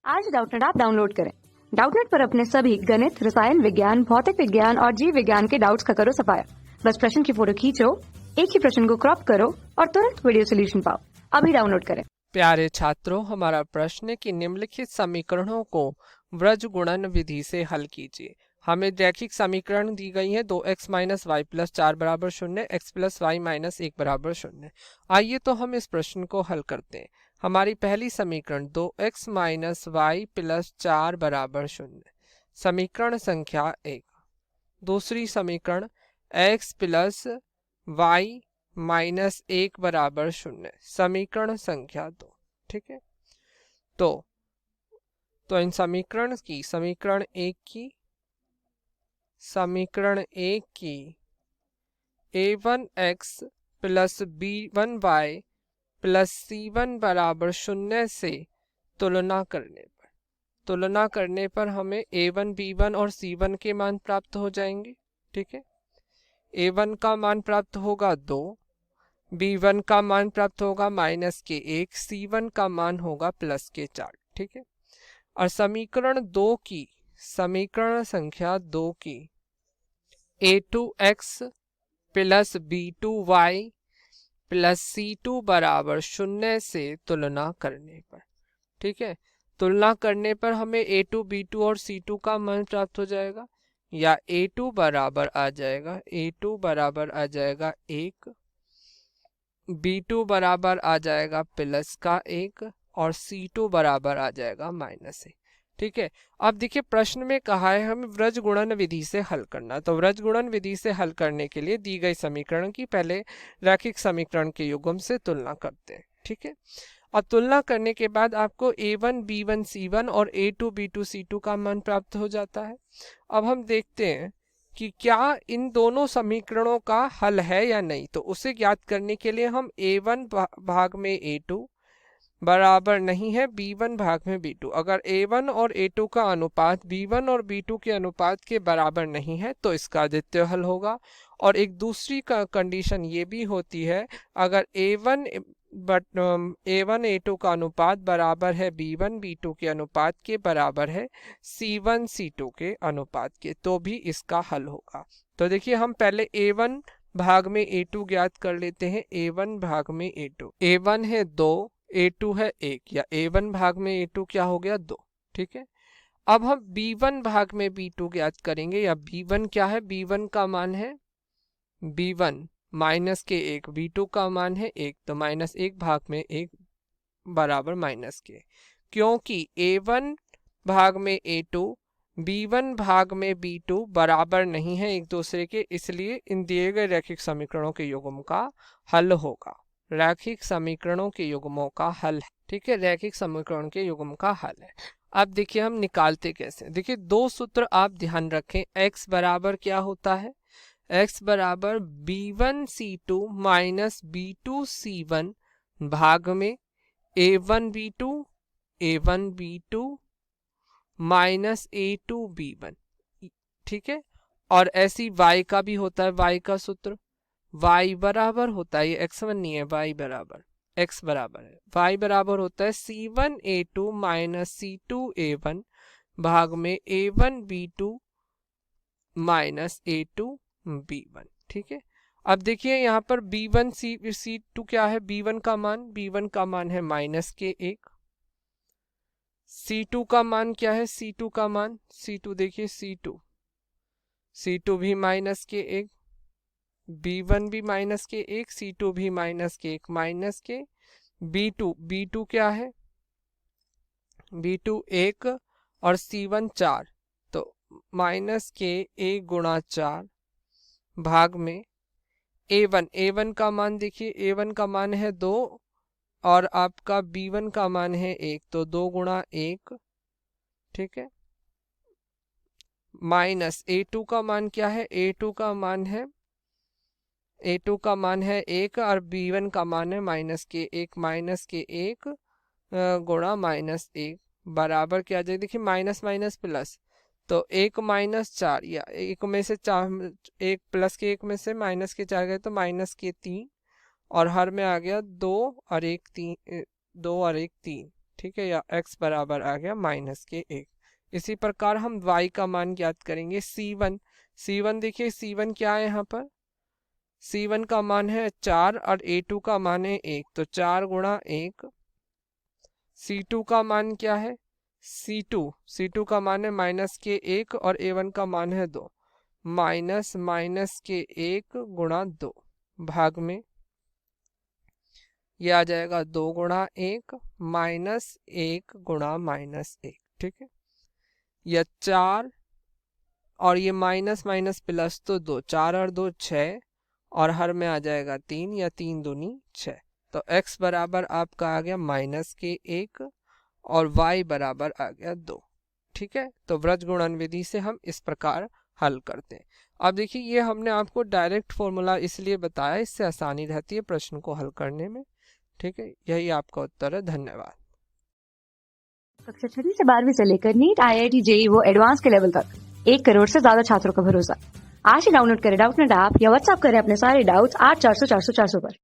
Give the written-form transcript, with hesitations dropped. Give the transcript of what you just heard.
आज Doubtnut app download करें। Doubtnut पर अपने सभी गणित, रसायन विज्ञान, भौतिक विज्ञान और जीव विज्ञान के डाउट्स का करो सफाया। बस प्रश्न की फोटो खींचो, एक ही प्रश्न को क्रॉप करो और तुरंत वीडियो सोल्यूशन पाओ। अभी डाउनलोड करें। प्यारे छात्रों, हमारा प्रश्न है कि निम्नलिखित समीकरणों को व्रज गुणन विधि से हल कीजिए। हमें रैखिक समीकरण दी गई है 2x माइनस वाई प्लस 4 बराबर 0, x प्लस वाई माइनस 1 बराबर 0। आइए तो हम इस प्रश्न को हल करते हैं। हमारी पहली समीकरण 2x माइनस वाई प्लस 4 बराबर 0, समीकरण संख्या 1। दूसरी समीकरण x प्लस वाई माइनस 1 बराबर 0, समीकरण संख्या 2। ठीक है, तो इन समीकरण की समीकरण 1 की a1x plus b1y plus c1 बराबर 0 से तुलना करने पर हमें a1 b1 और c1 के मान प्राप्त हो जाएंगे। ठीक है, a1 का मान प्राप्त होगा 2, b1 का मान प्राप्त होगा माइनस के 1, c1 का मान होगा प्लस के 4। ठीक है, और समीकरण संख्या 2 की a2x plus b2y plus c2 बराबर 0 से तुलना करने पर, ठीक है, तुलना करने पर हमें a2 b2 और c2 का मान प्राप्त हो जाएगा, या a2 बराबर आ जाएगा 1, b2 बराबर आ जाएगा प्लस का 1 और c2 बराबर आ जाएगा माइनस 1। ठीक है, अब देखिए प्रश्न में कहा है हमें व्रज गुणन विधि से हल करना। तो व्रज गुणन विधि से हल करने के लिए दी गई समीकरण की पहले रैखिक समीकरण के युग्म से तुलना करते हैं। ठीक है, अब तुलना करने के बाद आपको a1 b1 c1 और a2 b2 c2 का मान प्राप्त हो जाता है। अब हम देखते हैं कि क्या इन दोनों समीकरणों का हल है या नहीं। तो उसे ज्ञात करने के लिए हम a1 भाग में a2 बराबर नहीं है b1 भाग में b2। अगर a1 और a2 का अनुपात b1 और b2 के अनुपात के बराबर नहीं है तो इसका द्वितीय हल होगा। और एक दूसरी कंडीशन ये भी होती है, अगर a1 a2 का अनुपात बराबर है b1 b2 के अनुपात के बराबर है c1 c2 के अनुपात के, तो भी इसका हल होगा। तो देखिए हम पहले a1 भाग में a2 ज्ञात कर लेते हैं। a1 भाग में a2, a1 है 2, a2 है 1, या a1 भाग में a2 क्या हो गया 2। ठीक है, अब हम b1 भाग में b2 ज्ञात करेंगे, या b1 क्या है, b1 का मान है b1 माइनस के 1, b2 का मान है 1, तो माइनस 1 भाग में 1 बराबर माइनस के, क्योंकि a1 भाग में a2 b1 भाग में b2 बराबर नहीं है एक दूसरे के, इसलिए इन दिए गए रैखिक समीकरणों के युग्म का हल होगा। रैखिक समीकरणों के युग्मों का हल, ठीक है, रैखिक समीकरण के युग्म का हल है। अब देखिए हम निकालते कैसे। देखिए दो सूत्र आप ध्यान रखें। x बराबर क्या होता है, x बराबर b1 c2 minus b2 c1 भाग में a1 b2 minus a2 b1। ठीक है, और ऐसी y का भी होता है, y का सूत्र y बराबर होता है, ये x1 नहीं है, y बराबर x बराबर है, y बराबर होता है c1 a2 minus c2 a1 भाग में a1 b2 minus a2 b1। ठीक है, अब देखिए यहाँ पर b1 c2 क्या है, b1 का मान है माइनस के 1, c2 का मान क्या है, c2 देखिए c2 भी माइनस के 1, b1 भी माइनस के 1, c2 भी माइनस के 1, माइनस के b2 क्या है, b2 1 और c1 4, तो माइनस के 1 गुणा 4 भाग में a1 का मान देखिए, a1 का मान है 2 और आपका b1 का मान है 1, तो 2 गुणा 1। ठीक है, माइनस a2 का मान क्या है, a2 का मान है 1 और b1 का मान है माइनस के 1 गुणा माइनस 1 बराबर क्या आ जाएगा, देखिए माइनस माइनस प्लस, तो 1 माइनस 4, या 1 में से 4, 1 प्लस के 1 में से माइनस के 4 गए तो माइनस के 3, और हर में आ गया 2 और 1 3। ठीक है, या x बराबर आ गया -1। इसी प्रकार हम y का मान ज्ञात करेंगे। C1 देखिए C1 क्या है यहाँ पर, C1 का मान है 4 और A2 का मान है 1, तो 4 गुणा 1। C2 का मान क्या है, C2 का मान है -1 और A1 का मान है 2, -1 गुणा 2 भाग में ये आ जाएगा 2 गुणा 1 -1 गुणा -1, ठीक है। यह 4 और ये माइनस माइनस प्लस तो 2, 4 और 2 6 और हर में आ जाएगा 3, या 3 दूनी 6। तो x बराबर आपका आ गया -1 और y बराबर आ गया 2, ठीक है। तो व्रज गुणन विधि से हम इस प्रकार हल करते हैं। अब देखिए ये हमने आपको डायरेक्ट फॉर्मूला इसलिए बताया, इससे आसानी रहती है प्रश्न को हल करने में, ठीक है। यही आपका उत्तर है। धन्यवाद। कक्षा 6 से 12वीं से लेकर नीट, IIT, JEE वो एडवांस के लेवल तक 1 करोड़ से ज्यादा छात्रों का भरोसा। आज ही डाउनलोड करें डाउटनेट ऐप या व्हाट्सएप करें अपने सारे डाउट्स 8400 400 400 पर।